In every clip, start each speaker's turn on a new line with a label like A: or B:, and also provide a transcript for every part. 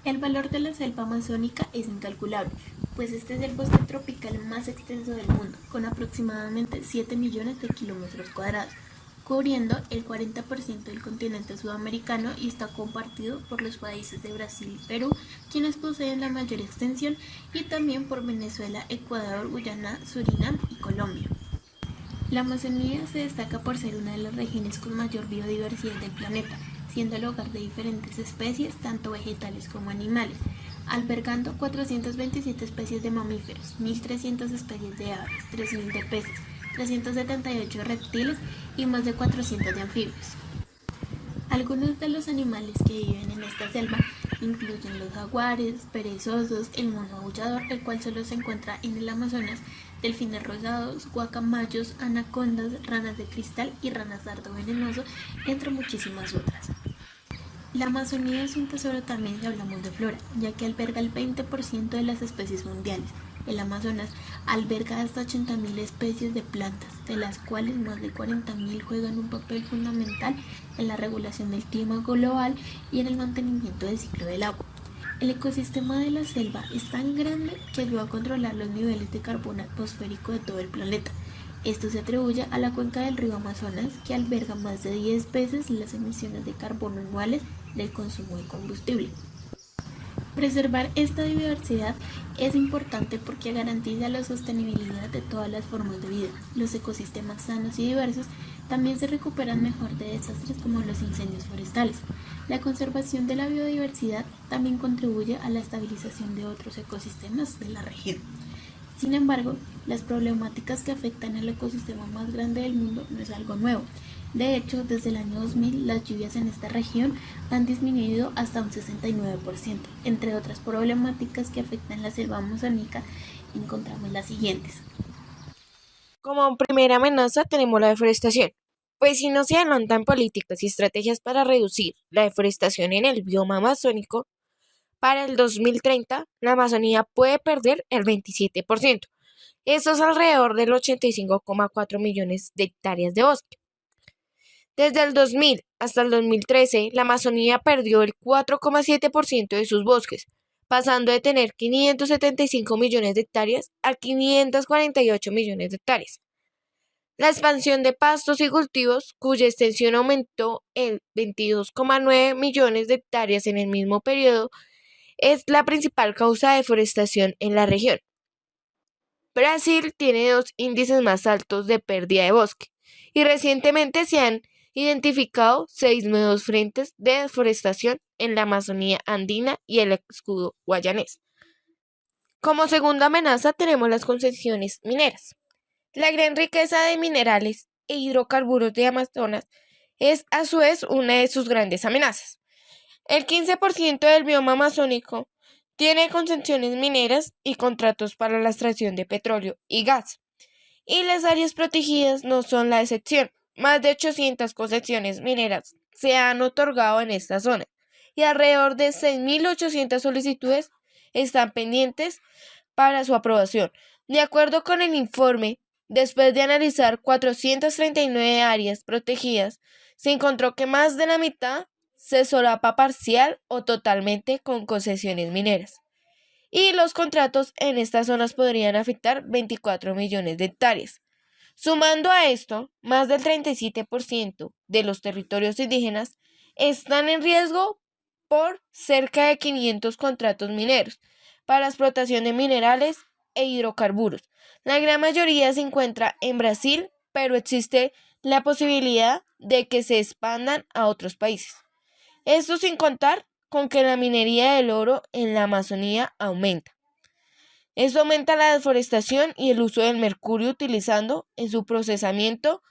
A: El valor de la selva amazónica es incalculable, pues este es el bosque tropical más extenso del mundo, con aproximadamente 7 millones de kilómetros cuadrados, cubriendo el 40% del continente sudamericano y está compartido por los países de Brasil y Perú, quienes poseen la mayor extensión, y también por Venezuela, Ecuador, Guyana, Surinam y Colombia. La Amazonía se destaca por ser una de las regiones con mayor biodiversidad del planeta, siendo el hogar de diferentes especies, tanto vegetales como animales, albergando 427 especies de mamíferos, 1.300 especies de aves, 3.000 de peces, 378 de reptiles y más de 400 de anfibios. Algunos de los animales que viven en esta selva incluyen los jaguares, perezosos, el mono aullador, el cual solo se encuentra en el Amazonas, delfines rosados, guacamayos, anacondas, ranas de cristal y ranas dardo venenoso, entre muchísimas otras. La Amazonía es un tesoro también si hablamos de flora, ya que alberga el 20% de las especies mundiales. El Amazonas alberga hasta 80.000 especies de plantas, de las cuales más de 40.000 juegan un papel fundamental en la regulación del clima global y en el mantenimiento del ciclo del agua. El ecosistema de la selva es tan grande que ayuda a controlar los niveles de carbono atmosférico de todo el planeta. Esto se atribuye a la cuenca del río Amazonas, que alberga más de 10 veces las emisiones de carbono anuales del consumo de combustible. Preservar esta diversidad es importante porque garantiza la sostenibilidad de todas las formas de vida. Los ecosistemas sanos y diversos también se recuperan mejor de desastres como los incendios forestales. La conservación de la biodiversidad también contribuye a la estabilización de otros ecosistemas de la región. Sin embargo, las problemáticas que afectan al ecosistema más grande del mundo no es algo nuevo. De hecho, desde el año 2000 las lluvias en esta región han disminuido hasta un 69%. Entre otras problemáticas que afectan la selva amazónica, encontramos las siguientes.
B: Como primera amenaza tenemos la deforestación, pues si no se adelantan políticas y estrategias para reducir la deforestación en el bioma amazónico, para el 2030 la Amazonía puede perder el 27%. Esto es alrededor del 85,4 millones de hectáreas de bosque. Desde el 2000 hasta el 2013, la Amazonía perdió el 4,7% de sus bosques, pasando de tener 575 millones de hectáreas a 548 millones de hectáreas. La expansión de pastos y cultivos, cuya extensión aumentó en 22,9 millones de hectáreas en el mismo periodo, es la principal causa de deforestación en la región. Brasil tiene dos índices más altos de pérdida de bosque y recientemente se han identificado 6 nuevos frentes de deforestación en la Amazonía andina y el escudo guayanés. Como segunda amenaza tenemos las concesiones mineras. La gran riqueza de minerales e hidrocarburos de Amazonas es a su vez una de sus grandes amenazas. El 15% del bioma amazónico tiene concesiones mineras y contratos para la extracción de petróleo y gas, y las áreas protegidas no son la excepción. Más de 800 concesiones mineras se han otorgado en esta zona y alrededor de 6.800 solicitudes están pendientes para su aprobación. De acuerdo con el informe, después de analizar 439 áreas protegidas, se encontró que más de la mitad se solapa parcial o totalmente con concesiones mineras. Y los contratos en estas zonas podrían afectar 24 millones de hectáreas. Sumando a esto, más del 37% de los territorios indígenas están en riesgo por cerca de 500 contratos mineros para la explotación de minerales e hidrocarburos. La gran mayoría se encuentra en Brasil, pero existe la posibilidad de que se expandan a otros países. Esto sin contar con que la minería del oro en la Amazonía aumenta. Esto aumenta la deforestación y el uso del mercurio utilizando en su procesamiento,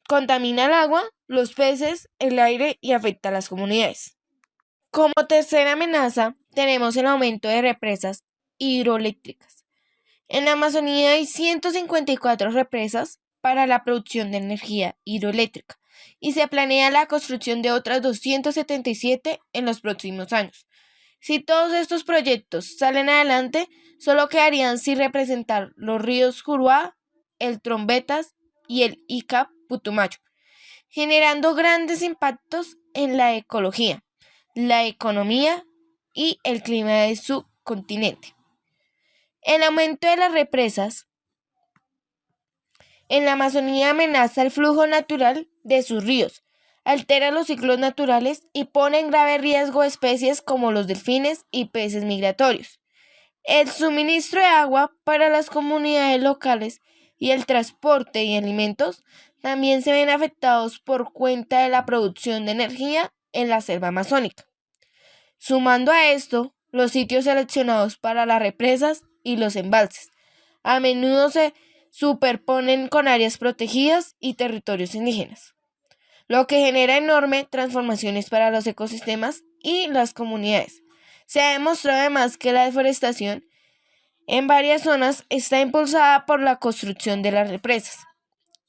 B: contamina el agua, los peces, el aire y afecta a las comunidades. Como tercera amenaza tenemos el aumento de represas hidroeléctricas. En la Amazonía hay 154 represas para la producción de energía hidroeléctrica y se planea la construcción de otras 277 en los próximos años. Si todos estos proyectos salen adelante, solo quedarían sin representar los ríos Juruá, el Trombetas y el Ica Putumayo, generando grandes impactos en la ecología, la economía y el clima de su continente. El aumento de las represas en la Amazonía amenaza el flujo natural de sus ríos, altera los ciclos naturales y pone en grave riesgo especies como los delfines y peces migratorios. El suministro de agua para las comunidades locales y el transporte y alimentos también se ven afectados por cuenta de la producción de energía en la selva amazónica. Sumando a esto, los sitios seleccionados para las represas y los embalses a menudo se superponen con áreas protegidas y territorios indígenas, lo que genera enormes transformaciones para los ecosistemas y las comunidades. Se ha demostrado además que la deforestación en varias zonas está impulsada por la construcción de las represas.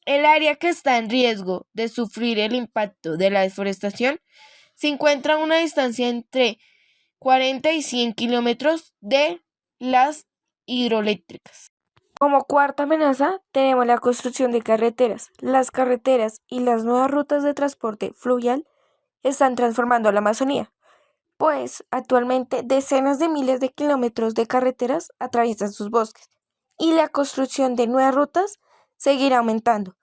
B: El área que está en riesgo de sufrir el impacto de la deforestación se encuentra a una distancia entre 40 y 100 kilómetros de las hidroeléctricas. Como cuarta amenaza, tenemos la construcción de carreteras. Las carreteras y las nuevas rutas de transporte fluvial están transformando la Amazonía, pues actualmente decenas de miles de kilómetros de carreteras atraviesan sus bosques, y la construcción de nuevas rutas seguirá aumentando,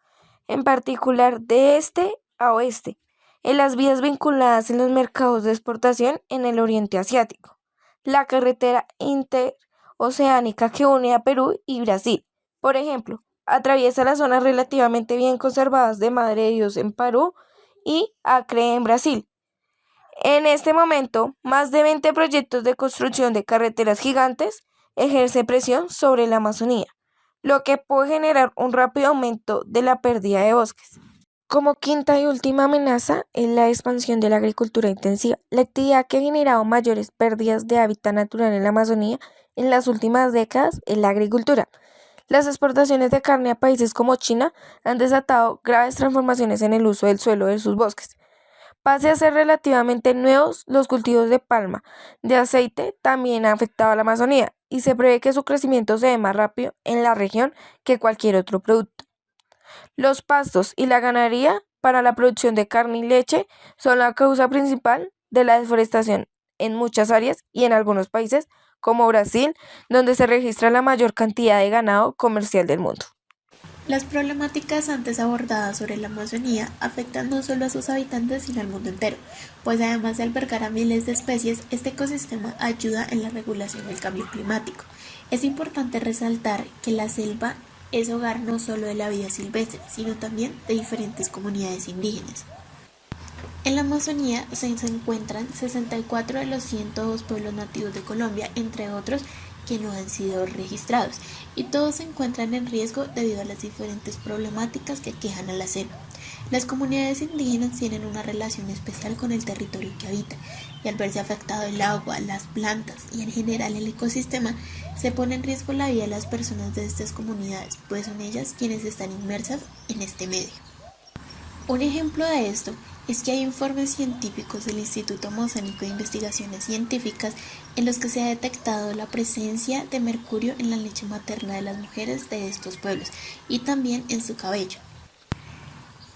B: en particular de este a oeste, en las vías vinculadas en los mercados de exportación en el oriente asiático. La carretera interoceánica que une a Perú y Brasil, por ejemplo, atraviesa las zonas relativamente bien conservadas de Madre de Dios en Perú y Acre en Brasil. En este momento, más de 20 proyectos de construcción de carreteras gigantes ejercen presión sobre la Amazonía, lo que puede generar un rápido aumento de la pérdida de bosques. Como quinta y última amenaza es la expansión de la agricultura intensiva, la actividad que ha generado mayores pérdidas de hábitat natural en la Amazonía en las últimas décadas es la agricultura. Las exportaciones de carne a países como China han desatado graves transformaciones en el uso del suelo de sus bosques. Pese a ser relativamente nuevos, los cultivos de palma de aceite también han afectado a la Amazonía y se prevé que su crecimiento se dé más rápido en la región que cualquier otro producto. Los pastos y la ganadería para la producción de carne y leche son la causa principal de la deforestación en muchas áreas y en algunos países, como Brasil, donde se registra la mayor cantidad de ganado comercial del mundo.
A: Las problemáticas antes abordadas sobre la Amazonía afectan no solo a sus habitantes sino al mundo entero, pues además de albergar a miles de especies, este ecosistema ayuda en la regulación del cambio climático. Es importante resaltar que la selva es hogar no solo de la vida silvestre, sino también de diferentes comunidades indígenas. En la Amazonía se encuentran 64 de los 102 pueblos nativos de Colombia, entre otros que no han sido registrados, y todos se encuentran en riesgo debido a las diferentes problemáticas que aquejan a la selva. Las comunidades indígenas tienen una relación especial con el territorio que habitan, y al verse afectado el agua, las plantas y en general el ecosistema, se pone en riesgo la vida de las personas de estas comunidades, pues son ellas quienes están inmersas en este medio. Un ejemplo de esto es que hay informes científicos del Instituto Amazónico de Investigaciones Científicas en los que se ha detectado la presencia de mercurio en la leche materna de las mujeres de estos pueblos y también en su cabello.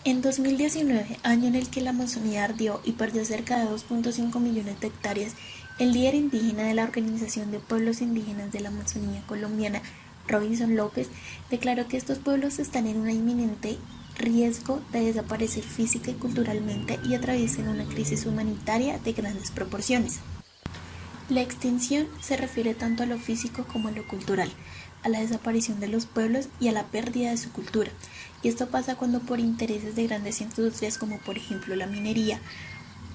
A: En 2019, año en el que la Amazonía ardió y perdió cerca de 2.5 millones de hectáreas, el líder indígena de la Organización de Pueblos Indígenas de la Amazonía colombiana, Robinson López, declaró que estos pueblos están en un inminente riesgo de desaparecer física y culturalmente y atraviesan una crisis humanitaria de grandes proporciones. La extinción se refiere tanto a lo físico como a lo cultural, a la desaparición de los pueblos y a la pérdida de su cultura. Y esto pasa cuando por intereses de grandes industrias como por ejemplo la minería,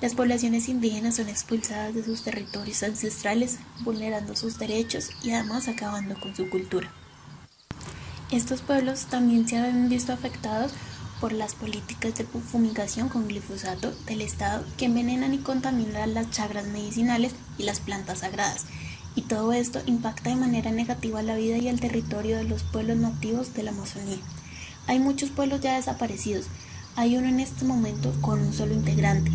A: las poblaciones indígenas son expulsadas de sus territorios ancestrales, vulnerando sus derechos y además acabando con su cultura. Estos pueblos también se han visto afectados por las políticas de fumigación con glifosato del Estado que envenenan y contaminan las chacras medicinales y las plantas sagradas, y todo esto impacta de manera negativa la vida y el territorio de los pueblos nativos de la Amazonía. Hay muchos pueblos ya desaparecidos, hay uno en este momento con un solo integrante.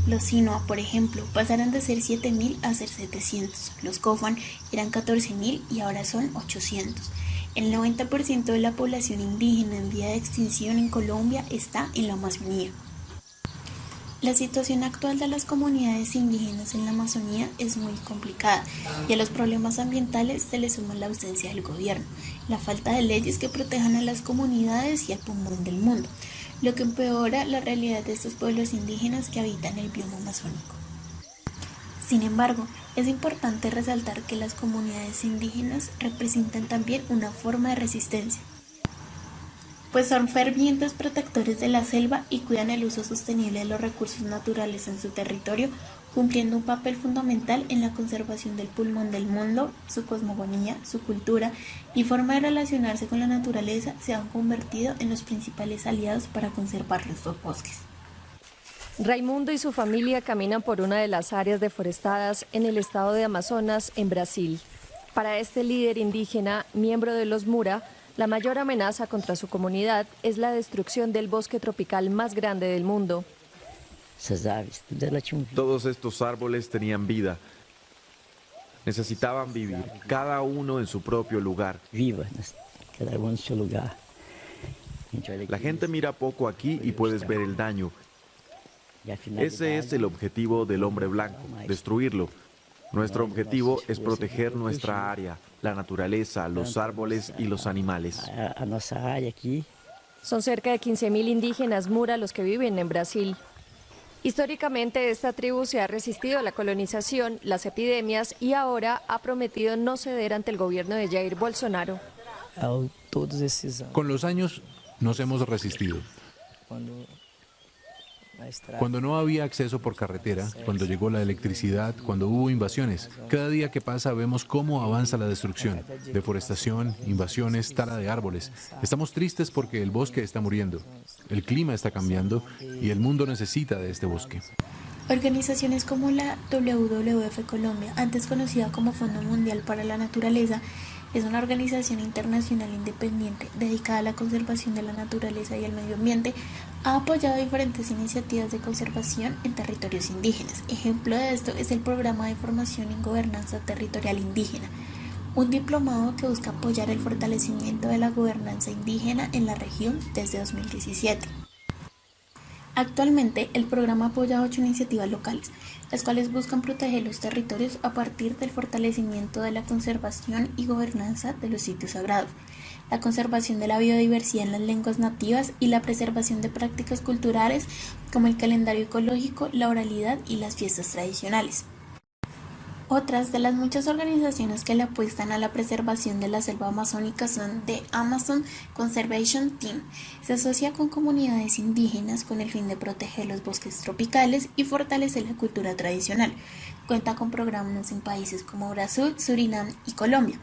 A: Los Sinoa, por ejemplo, pasaron de ser 7.000 a ser 700, los Cofan eran 14.000 y ahora son 800. El 90% de la población indígena en vía de extinción en Colombia está en la Amazonía. La situación actual de las comunidades indígenas en la Amazonía es muy complicada y a los problemas ambientales se le suma la ausencia del gobierno, la falta de leyes que protejan a las comunidades y al pulmón del mundo, lo que empeora la realidad de estos pueblos indígenas que habitan el bioma amazónico. Sin embargo, es importante resaltar que las comunidades indígenas representan también una forma de resistencia, pues son fervientes protectores de la selva y cuidan el uso sostenible de los recursos naturales en su territorio, cumpliendo un papel fundamental en la conservación del pulmón del mundo. Su cosmogonía, su cultura y forma de relacionarse con la naturaleza se han convertido en los principales aliados para conservar estos bosques.
C: Raimundo y su familia caminan por una de las áreas deforestadas en el estado de Amazonas, en Brasil. Para este líder indígena, miembro de los Mura, la mayor amenaza contra su comunidad es la destrucción del bosque tropical más grande del mundo.
D: Todos estos árboles tenían vida. Necesitaban vivir, cada uno en su propio lugar. La gente mira poco aquí y puedes ver el daño. Ese es el objetivo del hombre blanco, destruirlo. Nuestro objetivo es proteger nuestra área, la naturaleza, los árboles y los animales.
C: Son cerca de 15.000 indígenas Mura los que viven en Brasil. Históricamente, esta tribu se ha resistido a la colonización, las epidemias y ahora ha prometido no ceder ante el gobierno de Jair Bolsonaro.
E: Con los años nos hemos resistido. Cuando no había acceso por carretera, cuando llegó la electricidad, cuando hubo invasiones, cada día que pasa vemos cómo avanza la destrucción, deforestación, invasiones, tala de árboles. Estamos tristes porque el bosque está muriendo, el clima está cambiando y el mundo necesita de este bosque.
A: Organizaciones como la WWF Colombia, antes conocida como Fondo Mundial para la Naturaleza, es una organización internacional independiente dedicada a la conservación de la naturaleza y el medio ambiente. Ha apoyado diferentes iniciativas de conservación en territorios indígenas. Ejemplo de esto es el Programa de Formación en Gobernanza Territorial Indígena, un diplomado que busca apoyar el fortalecimiento de la gobernanza indígena en la región desde 2017. Actualmente, el programa apoya 8 iniciativas locales, las cuales buscan proteger los territorios a partir del fortalecimiento de la conservación y gobernanza de los sitios sagrados, la conservación de la biodiversidad en las lenguas nativas y la preservación de prácticas culturales como el calendario ecológico, la oralidad y las fiestas tradicionales. Otras de las muchas organizaciones que le apuestan a la preservación de la selva amazónica son The Amazon Conservation Team. Se asocia con comunidades indígenas con el fin de proteger los bosques tropicales y fortalecer la cultura tradicional. Cuenta con programas en países como Brasil, Surinam y Colombia.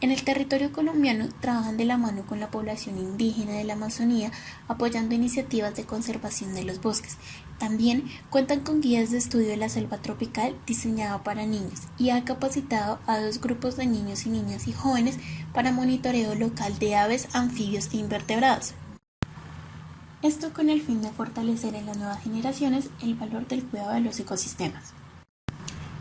A: En el territorio colombiano trabajan de la mano con la población indígena de la Amazonía, apoyando iniciativas de conservación de los bosques. También cuentan con guías de estudio de la selva tropical diseñada para niños y ha capacitado a 2 grupos de niños y niñas y jóvenes para monitoreo local de aves, anfibios e invertebrados. Esto con el fin de fortalecer en las nuevas generaciones el valor del cuidado de los ecosistemas.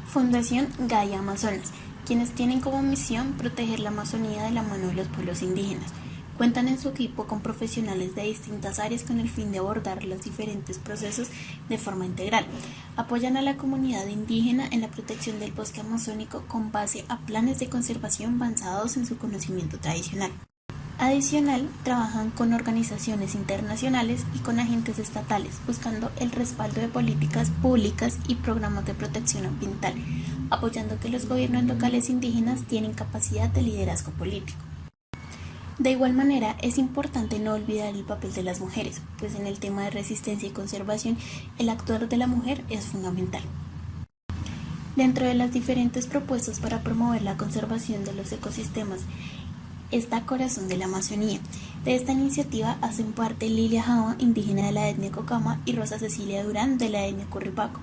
A: Fundación Gaia Amazonas, quienes tienen como misión proteger la Amazonía de la mano de los pueblos indígenas. Cuentan en su equipo con profesionales de distintas áreas con el fin de abordar los diferentes procesos de forma integral. Apoyan a la comunidad indígena en la protección del bosque amazónico con base a planes de conservación basados en su conocimiento tradicional. Adicional, trabajan con organizaciones internacionales y con agentes estatales, buscando el respaldo de políticas públicas y programas de protección ambiental, apoyando que los gobiernos locales indígenas tienen capacidad de liderazgo político. De igual manera, es importante no olvidar el papel de las mujeres, pues en el tema de resistencia y conservación, el actuar de la mujer es fundamental. Dentro de las diferentes propuestas para promover la conservación de los ecosistemas, está Corazón de la Amazonía. De esta iniciativa hacen parte Lilia Java, indígena de la etnia Cocama, y Rosa Cecilia Durán, de la etnia Curripaco,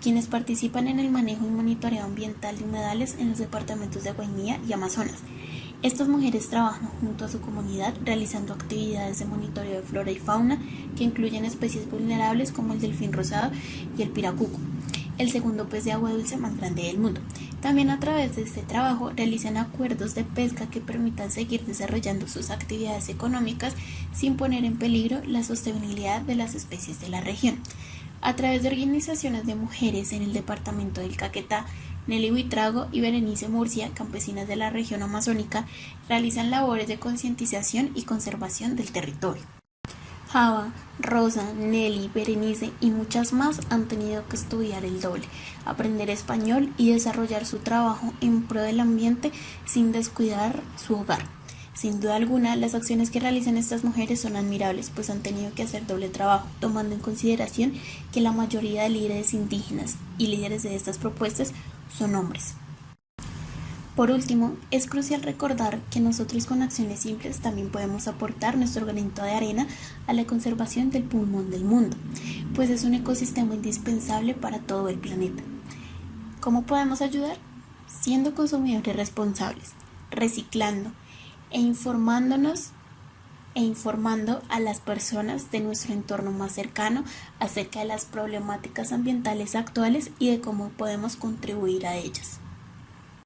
A: quienes participan en el manejo y monitoreo ambiental de humedales en los departamentos de Guainía y Amazonas. Estas mujeres trabajan junto a su comunidad realizando actividades de monitoreo de flora y fauna que incluyen especies vulnerables como el delfín rosado y el piracuco, el segundo pez de agua dulce más grande del mundo. También a través de este trabajo realizan acuerdos de pesca que permitan seguir desarrollando sus actividades económicas sin poner en peligro la sostenibilidad de las especies de la región. A través de organizaciones de mujeres en el departamento del Caquetá, Nelly Buitrago y Berenice Murcia, campesinas de la región amazónica, realizan labores de concientización y conservación del territorio. Java, Rosa, Nelly, Berenice y muchas más han tenido que estudiar el doble, aprender español y desarrollar su trabajo en pro del ambiente sin descuidar su hogar. Sin duda alguna, las acciones que realizan estas mujeres son admirables, pues han tenido que hacer doble trabajo, tomando en consideración que la mayoría de líderes indígenas y líderes de estas propuestas son hombres. Por último, es crucial recordar que nosotros con acciones simples también podemos aportar nuestro granito de arena a la conservación del pulmón del mundo, pues es un ecosistema indispensable para todo el planeta. ¿Cómo podemos ayudar? Siendo consumidores responsables, reciclando e informando a las personas de nuestro entorno más cercano acerca de las problemáticas ambientales actuales y de cómo podemos contribuir a ellas.